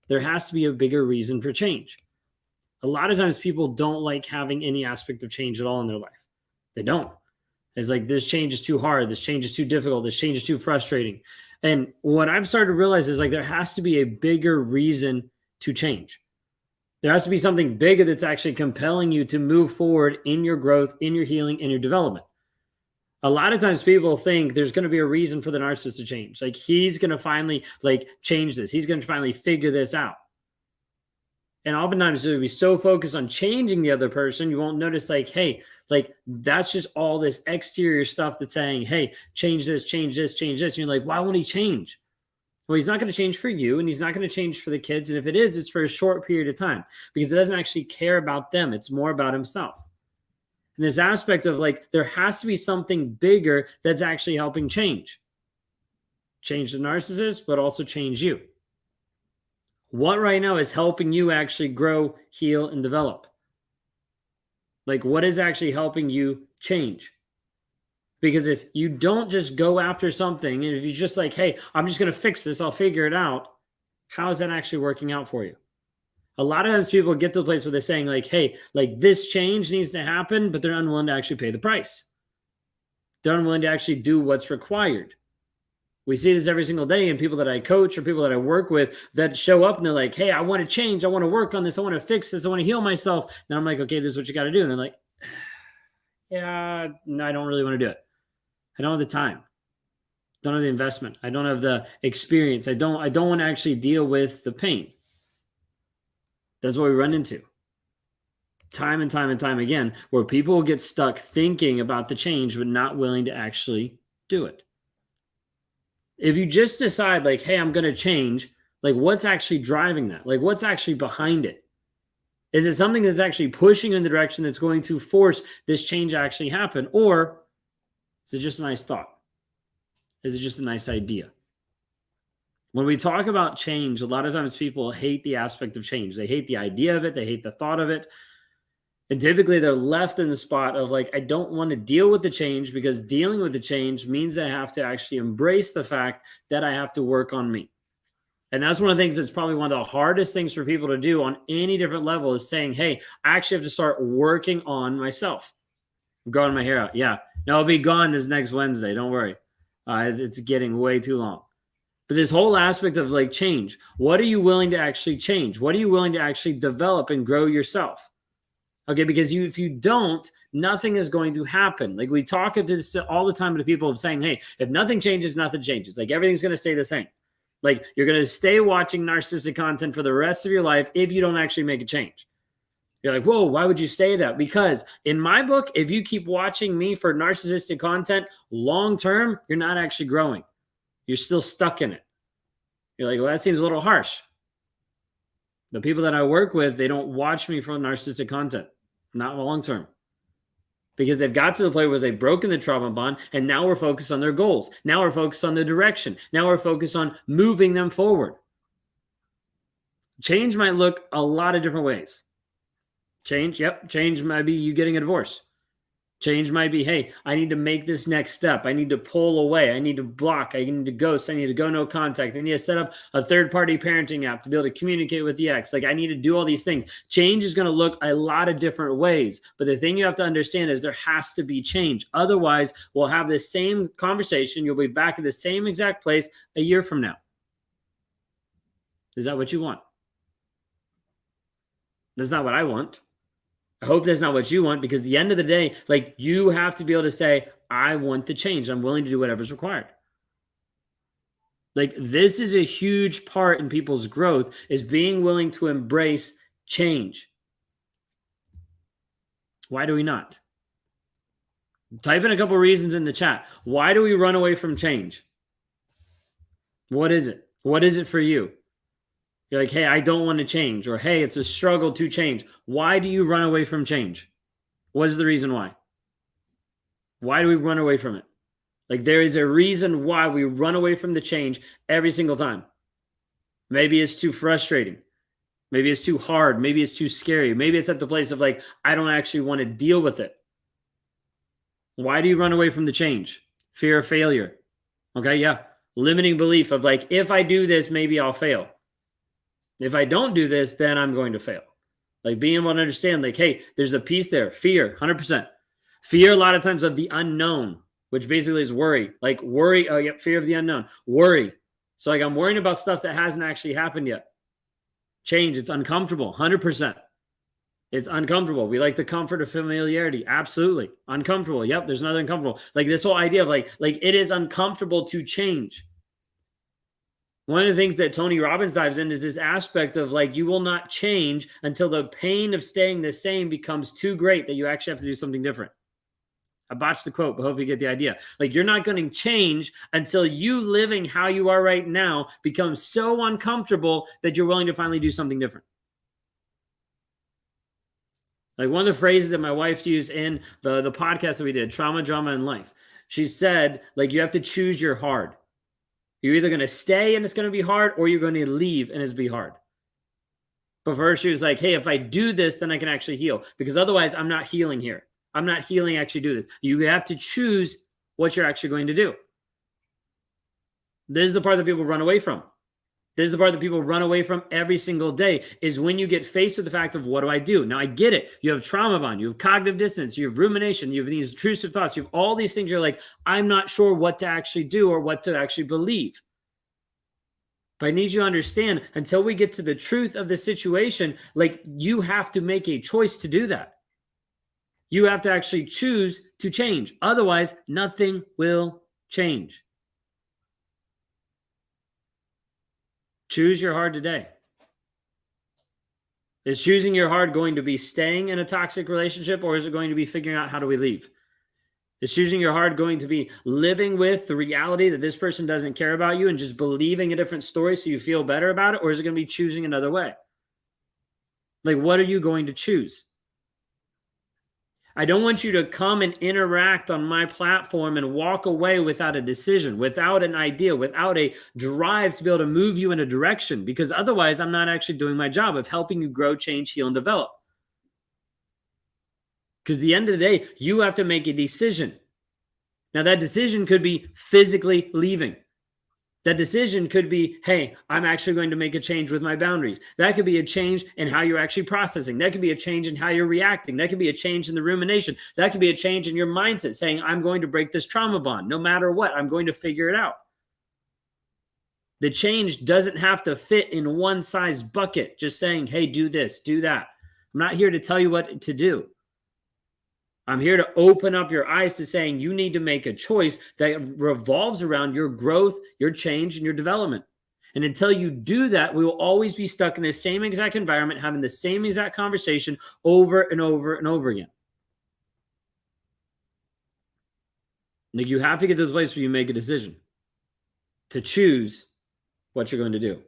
There has to be a bigger reason for change. A lot of times people don't like having any aspect of change at all in their life. They don't. It's like, this change is too hard. This change is too difficult. This change is too frustrating. And what I've started to realize is like, there has to be a bigger reason to change. There has to be something bigger that's actually compelling you to move forward in your growth, in your healing, in your development. A lot of times people think there's going to be a reason for the narcissist to change. Like, he's going to finally like change this. He's going to finally figure this out. And oftentimes you'll be so focused on changing the other person, you won't notice like, hey, like that's just all this exterior stuff that's saying, hey, change this, change this, change this. And you're like, why won't he change? Well, he's not going to change for you, and he's not going to change for the kids. And if it is, it's for a short period of time because it doesn't actually care about them. It's more about himself. And this aspect of like, there has to be something bigger that's actually helping change. Change the narcissist, but also change you. What right now is helping you actually grow, heal, and develop? Like, what is actually helping you change? Because if you don't just go after something, and if you're just like, hey, I'm just going to fix this, I'll figure it out, how is that actually working out for you? A lot of times people get to the place where they're saying like, hey, like this change needs to happen, but they're unwilling to actually pay the price. They're unwilling to actually do what's required. We see this every single day in people that I coach or people that I work with that show up and they're like, hey, I want to change. I want to work on this. I want to fix this. I want to heal myself. Then I'm like, okay, this is what you got to do. And they're like, yeah, no, I don't really want to do it. I don't have the time. I don't have the investment. I don't have the experience. I don't want to actually deal with the pain. That's what we run into time and time and time again, where people will get stuck thinking about the change, but not willing to actually do it. If you just decide like, hey, I'm going to change, like what's actually driving that? Like what's actually behind it? Is it something that's actually pushing in the direction that's going to force this change to actually happen? Or is it just a nice thought? Is it just a nice idea? When we talk about change, a lot of times people hate the aspect of change. They hate the idea of it. They hate the thought of it. And typically they're left in the spot of like, I don't want to deal with the change because dealing with the change means I have to actually embrace the fact that I have to work on me. And that's one of the things that's probably one of the hardest things for people to do on any different level is saying, hey, I actually have to start working on myself. I'm growing my hair out. Yeah. No, I'll be gone this next Wednesday. Don't worry. It's getting way too long. But this whole aspect of like change, what are you willing to actually change? What are you willing to actually develop and grow yourself? Okay, because if you don't, nothing is going to happen. Like we talk this all the time to people of saying, hey, if nothing changes, nothing changes. Like everything's going to stay the same. Like you're going to stay watching narcissistic content for the rest of your life if you don't actually make a change. You're like, whoa, why would you say that? Because in my book, if you keep watching me for narcissistic content long-term, you're not actually growing. You're still stuck in it. You're like, well, that seems a little harsh. The people that I work with, they don't watch me for narcissistic content, not long-term. Because they've got to the point where they've broken the trauma bond, and now we're focused on their goals. Now we're focused on the direction. Now we're focused on moving them forward. Change might look a lot of different ways. Change might be you getting a divorce. Change might be, hey, I need to make this next step. I need to pull away. I need to block. I need to ghost. I need to go no contact. I need to set up a third-party parenting app to be able to communicate with the ex. Like I need to do all these things. Change is going to look a lot of different ways. But the thing you have to understand is there has to be change. Otherwise, we'll have the same conversation. You'll be back at the same exact place a year from now. Is that what you want? That's not what I want. I hope that's not what you want, because at the end of the day, like you have to be able to say, I want to change. I'm willing to do whatever's required. Like this is a huge part in people's growth, is being willing to embrace change. Why do we not? Type in a couple reasons in the chat. Why do we run away from change? What is it? What is it for you? You're like, hey, I don't want to change, or hey, it's a struggle to change. Why do you run away from change? What is the reason why? Why do we run away from it? Like there is a reason why we run away from the change every single time. Maybe it's too frustrating. Maybe it's too hard. Maybe it's too scary. Maybe it's at the place of like, I don't actually want to deal with it. Why do you run away from the change? Fear of failure. Okay, yeah. Limiting belief of like, if I do this, maybe I'll fail. If I don't do this, then I'm going to fail. Like being able to understand, like, hey, there's a piece there. Fear, 100%. Fear a lot of times of the unknown, which basically is worry. Like worry, oh, yep, fear of the unknown. Worry. So like I'm worrying about stuff that hasn't actually happened yet. Change, it's uncomfortable, 100%. It's uncomfortable. We like the comfort of familiarity. Absolutely. Uncomfortable. Yep, there's another uncomfortable. Like this whole idea of like it is uncomfortable to change. One of the things that Tony Robbins dives in is this aspect of like you will not change until the pain of staying the same becomes too great that you actually have to do something different. I botched the quote, but hope you get the idea. Like you're not going to change until you living how you are right now becomes so uncomfortable that you're willing to finally do something different. Like one of the phrases that my wife used in the podcast that we did, Trauma, Drama, and Life, she said, like, you have to choose your hard. You're either going to stay and it's going to be hard, or you're going to leave and it's be hard. But for her, she was like, hey, if I do this, then I can actually heal. Because otherwise, I'm not healing here. I'm not healing actually do this. You have to choose what you're actually going to do. This is the part that people run away from. This is the part that people run away from every single day, is when you get faced with the fact of what do I do? Now, I get it. You have trauma bond, you have cognitive dissonance, you have rumination, you have these intrusive thoughts, you have all these things. You're like, I'm not sure what to actually do or what to actually believe. But I need you to understand, until we get to the truth of the situation, like you have to make a choice to do that. You have to actually choose to change. Otherwise, nothing will change. Choose your hard today. Is choosing your hard going to be staying in a toxic relationship, or is it going to be figuring out how do we leave? Is choosing your hard going to be living with the reality that this person doesn't care about you and just believing a different story so you feel better about it? Or is it going to be choosing another way? Like, what are you going to choose? I don't want you to come and interact on my platform and walk away without a decision, without an idea, without a drive to be able to move you in a direction, because otherwise I'm not actually doing my job of helping you grow, change, heal, and develop. Because at the end of the day, you have to make a decision. Now, that decision could be physically leaving. That decision could be, hey, I'm actually going to make a change with my boundaries. That could be a change in how you're actually processing. That could be a change in how you're reacting. That could be a change in the rumination. That could be a change in your mindset, saying, I'm going to break this trauma bond. No matter what, I'm going to figure it out. The change doesn't have to fit in one size bucket, just saying, hey, do this, do that. I'm not here to tell you what to do. I'm here to open up your eyes to saying you need to make a choice that revolves around your growth, your change, and your development. And until you do that, we will always be stuck in the same exact environment, having the same exact conversation over and over and over again. Like, you have to get to this place where you make a decision to choose what you're going to do.